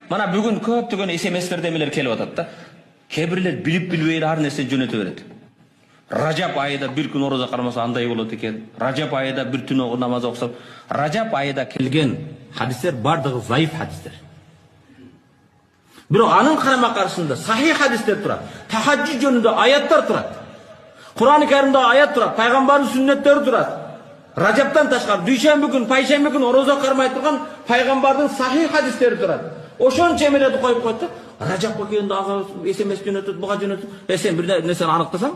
Mana бүгүн көптөгөн SMS демелер келип атат да. Кебирлер билип билбей ар нерсе жөнөтө берет. Ражап айында bir күн ороза кармаса андай болот экен. Ражап айында bir түнү намаз окусам, Ражап айында келген хадистер бардыгы заиф хадистер. Бирок анын карама каршысында сахих хадистер турат. Тахаджуд жөнүндө аяттар турат. Кур'ан-ы Каримде аят турат, пайгамбардын сүннөттөрү турат. Ражаптан ташкары дүйшөмбү күн, пайшемби күн ороза кармай турган пайгамбардын сахих хадистери турат. Ошончо эмелерди коюп коет да. Ражапка келгенде ага SMS жөнөтөт, буга жөнөтөт. Сен бир нерсени аныктасаң,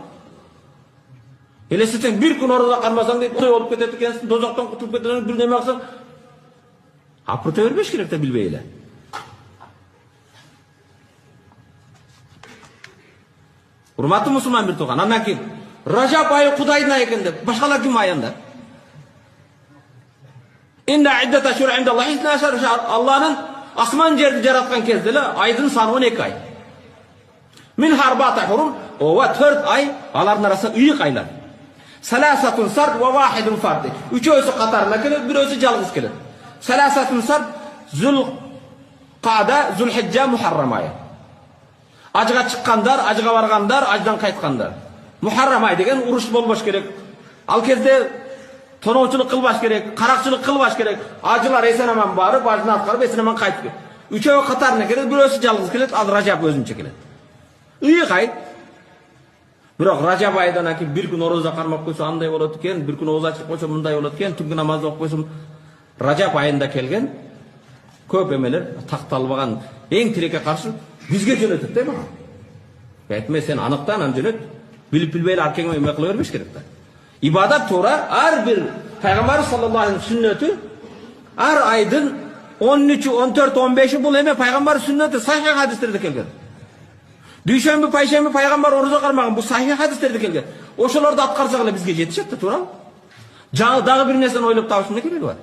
элестетсең bir күн ороза кармасаң дейт, той болуп кетет экенсиң, дозоктон кутулуп кетет, бир неме кылсаң, апырта бербеш керек да билбей эле. Урматтуу мусулман бир тууган, андан кийин Ражап айы Кудайдын айы экен деп, башкалар ким айында? Инна иддата шур инда Аллах 12 шахр. Аллахнын асман жерди жараткан кезде эле айдын саны 12 ай. Мин харбата хурум, ова 4 ай, алардын арасында ыйык айлар. Саласатун сард ва вахидун фард. Үчөөсү катарына келет, бирөөсү жалгыз келет. Саласатун сард Зул Qada, Зул Hijja, Muharram айы. Ажга чыккандар, ажга баргандар, аждан кайткандар. Muharram ай деген уруш болбош керек. Ал кезде тоноочулук кылбаш керек, каракчылык кылбаш керек. Ажылар эсен-аман барып, ажын аткарып эсен-аман кайтып. Үчөө катарына келет, бирөөсү жалгыз келет, ал Ражап өзүнчө келет. Ыйык ай. Бирок Ражап айдан кийин bir күн ороза кармап койсо андай болот экен, bir күн оозу ачып койсо мындай болот экен, түнкү намаз окуп койсо Ражап айында келген көп эмелер такталбаган эң тилекке каршы бизге жөнөтөт да мага. Айтма сен аныктан аны жөнөт. Билип билбей ар кеңе эме кыла бербеш керек да. Ибадат туура ар бир пайгамбар саллаллаху алейхи сүннөтү ар айдын 13, 14, 15 бул эме пайгамбар сүннөтү сахих хадистерде келген. Дүйшөмбү, пайшемби пайгамбар орозо кармаган, бул сахих хадистерде келген. Ошолорду аткарсак эле бизге жетишет да, туурабы? Дагы бир нерсени ойлоп табышымдын кереги бар.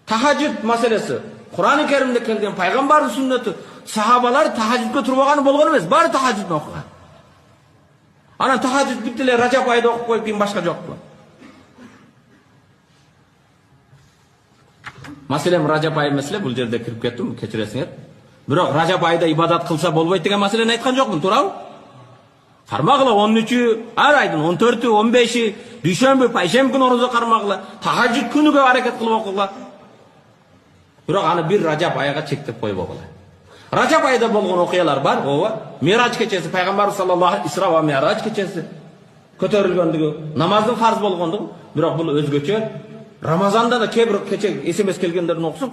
Тахаджуд маселеси Кур'ан-ы Каримде келген пайгамбардын сүннөтү. Сахабалар тахаджудка турбаганы болгон эмес, баары тахаджудду окуган. Анан тахаджуд бүт эле Ражап айда окуп коюп кийин башка жокпу. Маселем Ражап айы маселе, бул жерде кирип кеттим, кечиресиңер. Бирок Ражап айда ибадат кылса болбойт деген маселени айткан жокмун, туурабы? Кармагыла 13 ар айдын 14, 15 дүйшөмбү, пайшемби күнү орозо кармагыла, тахаджуд күнүгө аракет кылып окугула. Бирок аны бир Ражап айга чектеп койбогула. Ражап айда болгон окуялар бар, ооба. Мирач кечеси, пайгамбар саллаллаху алейхи исра ва мирач кечеси көтөрүлгөндүгү, намаздын фарз болгондугу, бирок бул өзгөчө. Рамазанда да кээ бир кече SMS келгендерин окусуң,